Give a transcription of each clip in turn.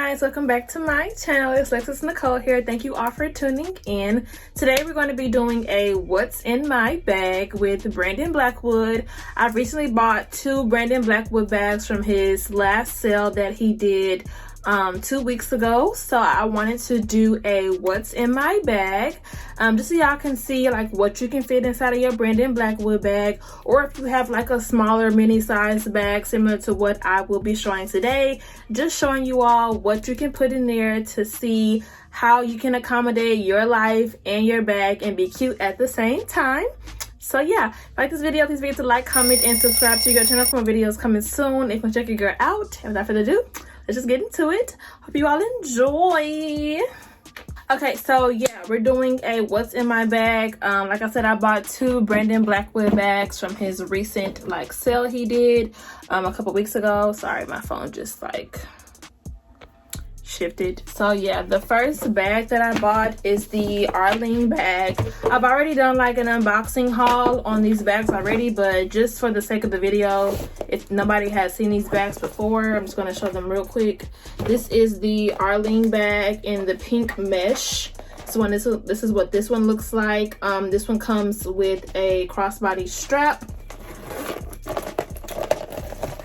guys, welcome back to my channel. It's Lexus Nicole here. Thank you all for tuning in. Today we're going to be doing a what's in my bag with Brandon Blackwood. I've recently bought 2 Brandon Blackwood bags from his last sale that he did 2 weeks ago. So I wanted to do a what's in my bag just so y'all can see like what you can fit inside of your Brandon Blackwood bag, or if you have like a smaller mini size bag similar to what I will be showing today, just showing you all what you can put in there to see how you can accommodate your life and your bag and be cute at the same time. So yeah, if you like this video, please forget to like, comment, and subscribe to your channel for more videos coming soon. If you want to check your girl out, and without further ado, let's just get into it. Hope you all enjoy. Okay, so yeah, we're doing a what's in my bag. Like I said, I bought 2 Brandon Blackwood bags from his recent like sale he did a couple weeks ago. Sorry, my phone just like shifted. So yeah, the first bag that I bought is the Arlene bag. I've already done like an unboxing haul on these bags already, but just for the sake of the video, if nobody has seen these bags before, I'm just going to show them real quick. This is the Arlene bag in the pink mesh. This is what this one looks like. This one comes with a crossbody strap.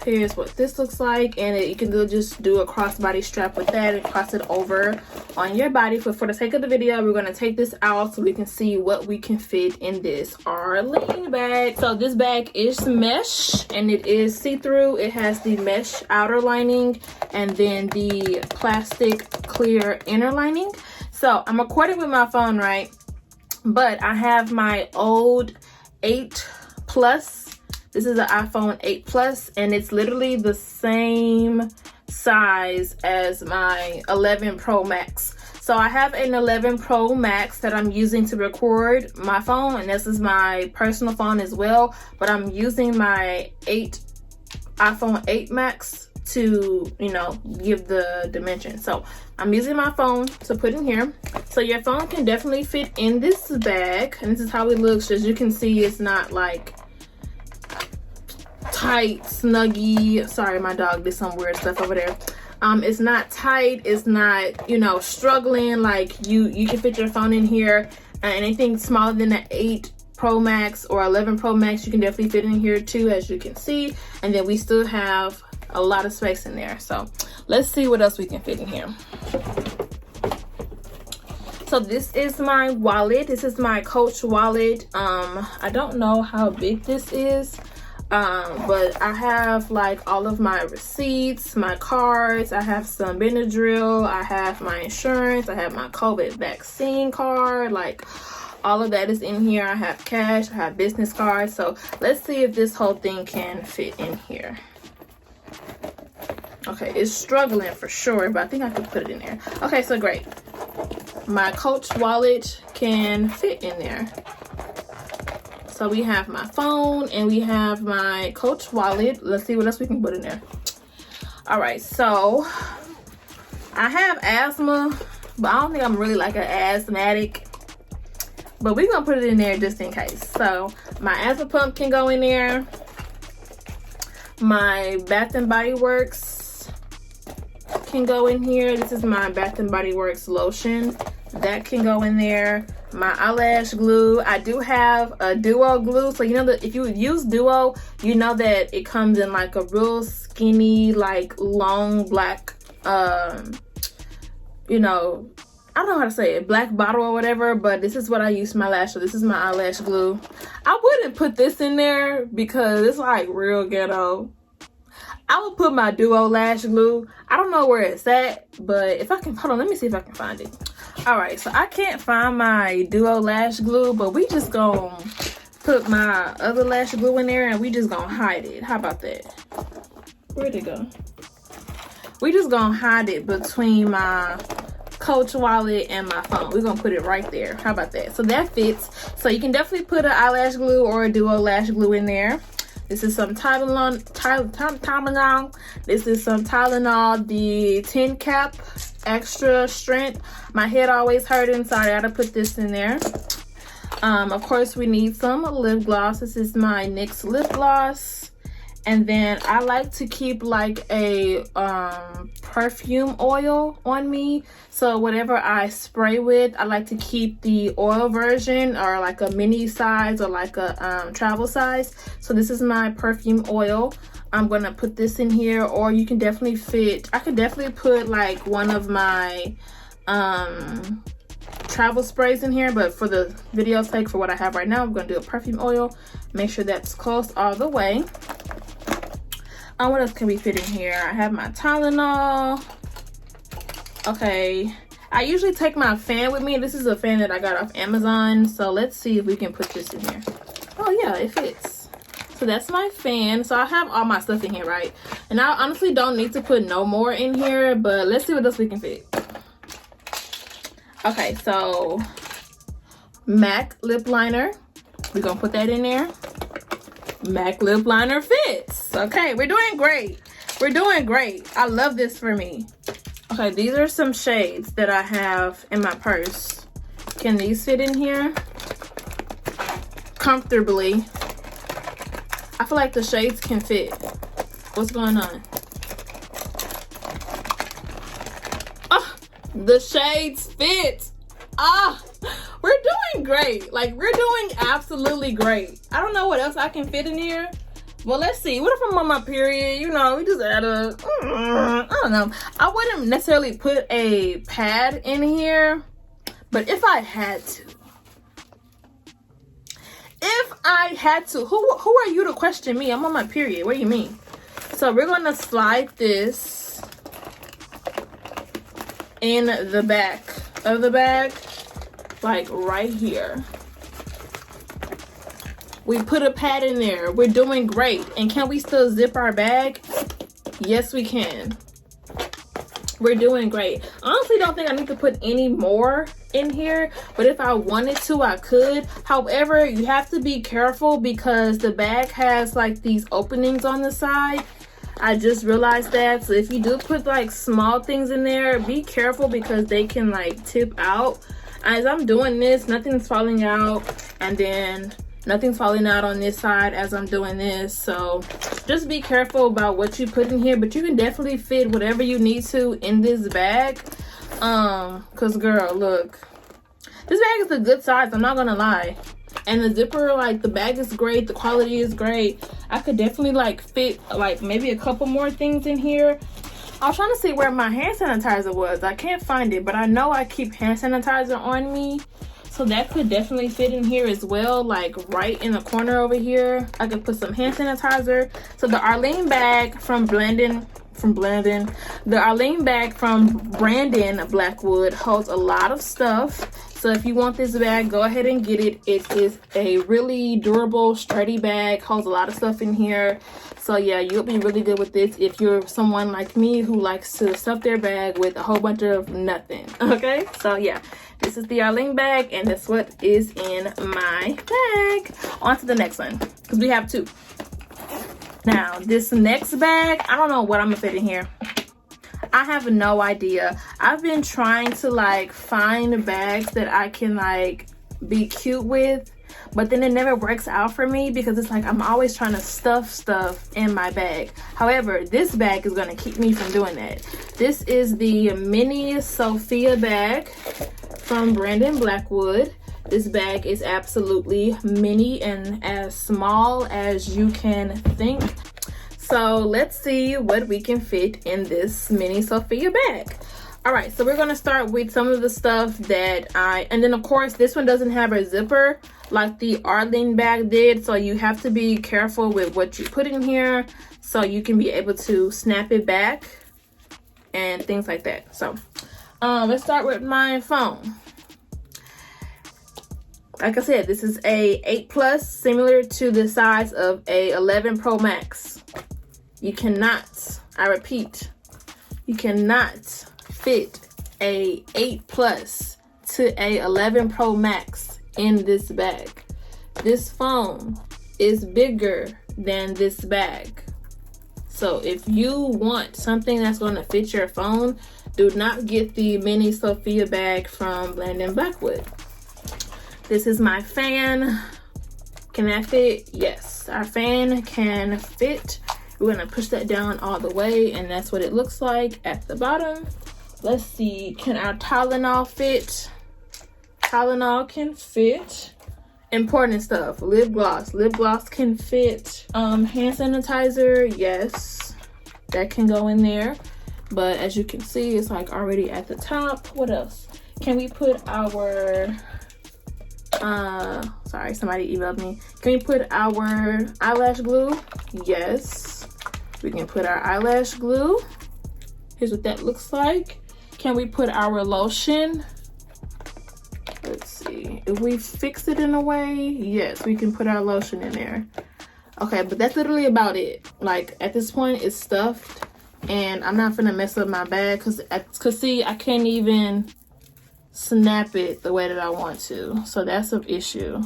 Here's what this looks like, and you can just do a crossbody strap with that and cross it over on your body. But for the sake of the video, we're going to take this out so we can see what we can fit in this Arlene bag. So this bag is mesh and it is see-through. It has the mesh outer lining and then the plastic clear inner lining. So I'm recording with my phone, right? But I have my old 8 Plus. This is an iPhone 8 Plus, and it's literally the same size as my 11 Pro Max. So I have an 11 Pro Max that I'm using to record my phone, and this is my personal phone as well. But I'm using my iPhone 8 Max to, you know, give the dimension. So I'm using my phone to put in here. So your phone can definitely fit in this bag, and this is how it looks. As you can see, it's not like tight, snuggy. Sorry, my dog did some weird stuff over there. It's not tight, it's not, you know, struggling. Like you can fit your phone in here. Anything smaller than an 8 Pro Max or 11 Pro Max, you can definitely fit in here too, as you can see. And then we still have a lot of space in there. So let's see what else we can fit in here. So this is my wallet. This is my Coach wallet. I don't know how big this is. But I have like all of my receipts, my cards, I have some Benadryl, I have my insurance, I have my COVID vaccine card, like all of that is in here. I have cash, I have business cards. So let's see if this whole thing can fit in here. Okay, it's struggling for sure, but I think I can put it in there. Okay, so great. My Coach wallet can fit in there. So we have my phone and we have my Coach wallet. Let's see what else we can put in there. All right, so I have asthma, but I don't think I'm really like an asthmatic, but we're gonna put it in there just in case. So my asthma pump can go in there. My Bath and Body Works can go in here. This is my Bath and Body Works lotion. That can go in there. My eyelash glue. I do have a duo glue, so you know that if you use duo, you know that it comes in like a real skinny, like long black you know, I don't know how to say it, black bottle or whatever, but this is what I use for my lash. So this is my eyelash glue. I wouldn't put this in there because it's like real ghetto. I would put my duo lash glue. I don't know where it's at, but if I can, hold on, let me see if I can find it. All right, so I can't find my duo lash glue, but we just gonna put my other lash glue in there and we just gonna hide it. How about that? Where'd it go? We just gonna hide it between my Coach wallet and my phone. We're gonna put it right there. How about that? So that fits. So you can definitely put an eyelash glue or a duo lash glue in there. This is some Tylenol. This is some Tylenol, the 10 cap extra strength. My head always hurting, so I gotta put this in there. Of course, we need some lip gloss. This is my NYX lip gloss. And then I like to keep like a perfume oil on me. So whatever I spray with, I like to keep the oil version, or like a mini size, or like a travel size. So this is my perfume oil. I'm gonna put this in here, or you can definitely fit, I could definitely put like one of my travel sprays in here, but for the video's sake, for what I have right now, I'm gonna do a perfume oil. Make sure that's close all the way. What else can we fit in here? I have my Tylenol. Okay, I usually take my fan with me. This is a fan that I got off Amazon, so let's see if we can put this in here. Oh yeah, it fits. So that's my fan. So I have all my stuff in here, right? And I honestly don't need to put no more in here, but let's see what else we can fit. Okay, so MAC lip liner. We're gonna put that in there. MAC lip liner fits. Okay, we're doing great. We're doing great. I love this for me. Okay, these are some shades that I have in my purse. Can these fit in here comfortably? I feel like the shades can fit. What's going on? Oh, the shades fit. We're doing great. Like, we're doing absolutely great. I don't know what else I can fit in here. Well, let's see. What if I'm on my period? You know, we just add a, I don't know. I wouldn't necessarily put a pad in here, but if I had to. If I had to. Who are you to question me? I'm on my period. What do you mean? So we're going to slide this in the back of the bag. Like right here. We put a pad in there. We're doing great. And can we still zip our bag? Yes, we can. We're doing great. I honestly don't think I need to put any more in here, but if I wanted to, I could. However, you have to be careful because the bag has like these openings on the side. I just realized that. So if you do put like small things in there, be careful because they can like tip out. As I'm doing this, nothing's falling out, and then nothing's falling out on this side as I'm doing this. So just be careful about what you put in here, but you can definitely fit whatever you need to in this bag. Cause girl, look, this bag is a good size, I'm not gonna lie. And the zipper, like the bag is great, the quality is great. I could definitely like fit like maybe a couple more things in here. I was trying to see where my hand sanitizer was. I can't find it, but I know I keep hand sanitizer on me. So that could definitely fit in here as well, like right in the corner over here. I could put some hand sanitizer. So the Arlene bag from Brandon Blackwood holds a lot of stuff. So if you want this bag, go ahead and get it. It is a really durable, sturdy bag, holds a lot of stuff in here. So yeah, you'll be really good with this if you're someone like me who likes to stuff their bag with a whole bunch of nothing. Okay, so yeah, this is the Arlene bag, and that's what is in my bag. On to the next one, because we have two. Now, this next bag, I don't know what I'm gonna fit in here. I have no idea. I've been trying to like find bags that I can like be cute with, but then it never works out for me because it's like I'm always trying to stuff stuff in my bag. However, this bag is gonna keep me from doing that. This is the mini Sophia bag from Brandon Blackwood. This bag is absolutely mini and as small as you can think. So let's see what we can fit in this mini Sophia bag. All right, so we're gonna start with some of the stuff that and then of course this one doesn't have a zipper like the Arlen bag did, so you have to be careful with what you put in here so you can be able to snap it back and things like that. So let's start with my phone. Like I said, this is a 8+, similar to the size of a 11 Pro Max. You cannot, I repeat, you cannot fit a 8+ to a 11 Pro Max in this bag. This phone is bigger than this bag. So if you want something that's going to fit your phone, do not get the mini Sophia bag from Brandon Blackwood. This is my fan. Can that fit? Yes, our fan can fit We're gonna push that down all the way, and that's what it looks like at the bottom. Let's see, can our Tylenol fit? Tylenol can fit. Important stuff, lip gloss. Lip gloss can fit. Hand sanitizer, yes, that can go in there. But as you can see, it's like already at the top. What else? Can we put our, sorry, somebody emailed me. Can we put our eyelash glue? Yes, we can put our eyelash glue. Here's what that looks like. Can we put our lotion? Let's see, if we fix it in a way, yes, we can put our lotion in there. Okay, but that's literally about it. Like at this point, it's stuffed, and I'm not gonna mess up my bag cause see, I can't even snap it the way that I want to. So that's an issue.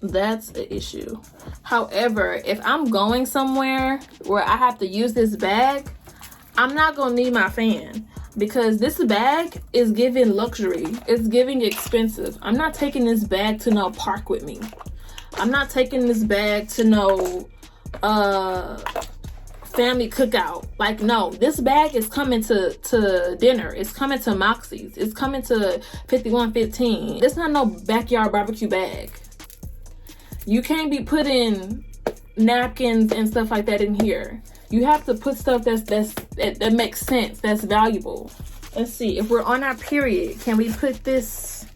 That's an issue. However, if I'm going somewhere where I have to use this bag, I'm not gonna need my fan, because this bag is giving luxury. It's giving expensive. I'm not taking this bag to no park with me. I'm not taking this bag to no family cookout. Like, no, this bag is coming to dinner. It's coming to Moxie's. It's coming to 5115. It's not no backyard barbecue bag. You can't be putting napkins and stuff like that in here. You have to put stuff that makes sense, that's valuable. Let's see, if we're on our period, can we put this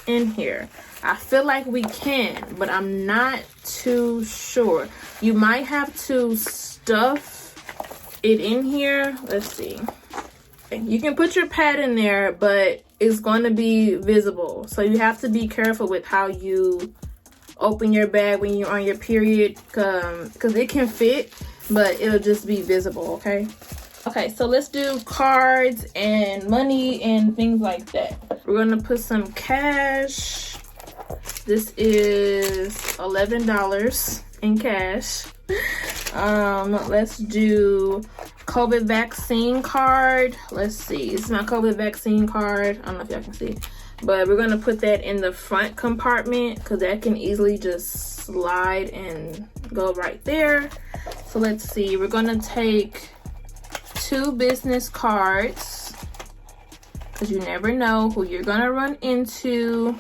in here? I feel like we can, but I'm not too sure. You might have to stuff it in here. Let's see. You can put your pad in there, but it's going to be visible. So you have to be careful with how you open your bag when you're on your period, because it can fit, but it'll just be visible. Okay, so let's do cards and money and things like that. We're gonna put some cash. This is $11 in cash. Let's do COVID vaccine card. Let's see, this is my COVID vaccine card. I don't know if y'all can see, but we're gonna put that in the front compartment because that can easily just slide and go right there. So let's see, we're gonna take 2 business cards because you never know who you're gonna run into.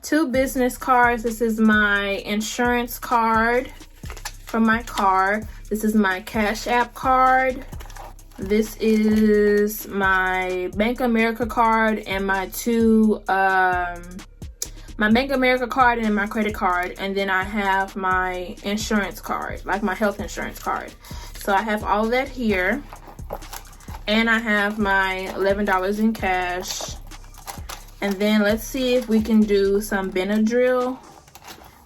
2 business cards. This is my insurance card from my car. This is my Cash App card. This is my Bank of America card and my 2 my Bank of America card and my credit card, and then I have my insurance card, like my health insurance card. So I have all of that here, and I have my $11 in cash. And then let's see if we can do some Benadryl,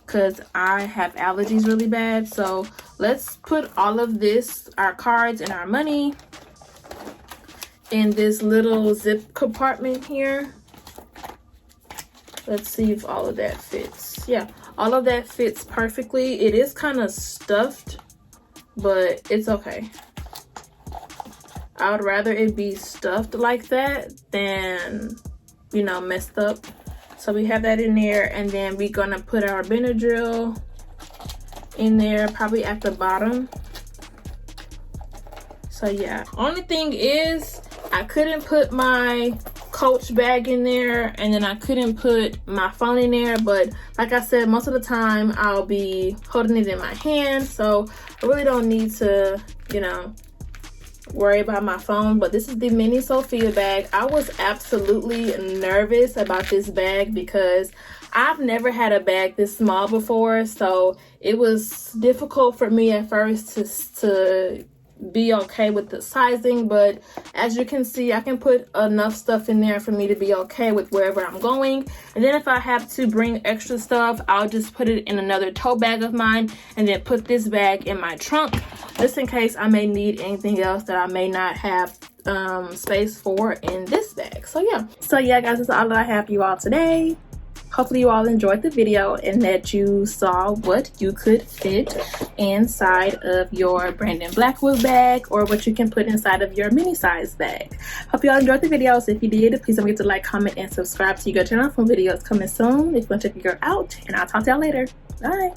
because I have allergies really bad. So let's put all of this, our cards and our money, in this little zip compartment here. Let's see if all of that fits. Yeah, all of that fits perfectly. It is kind of stuffed, but it's okay. I would rather it be stuffed like that than, you know, messed up. So we have that in there, and then we're gonna put our Benadryl in there, probably at the bottom. So yeah, only thing is I couldn't put my Coach bag in there, and then I couldn't put my phone in there, but like I said, most of the time I'll be holding it in my hand, so I really don't need to, you know, worry about my phone. But this is the mini Sophia bag. I was absolutely nervous about this bag because I've never had a bag this small before, so it was difficult for me at first to be okay with the sizing. But as you can see, I can put enough stuff in there for me to be okay with wherever I'm going. And then if I have to bring extra stuff, I'll just put it in another tote bag of mine, and then put this bag in my trunk, just in case I may need anything else that I may not have space for in this bag. So yeah guys, that's all that I have for you all today. Hopefully you all enjoyed the video and that you saw what you could fit inside of your Brandon Blackwood bag, or what you can put inside of your mini size bag. Hope you all enjoyed the video. So if you did, please don't forget to like, comment, and subscribe to your channel for videos coming soon if you want to check your girl out. And I'll talk to y'all later. Bye.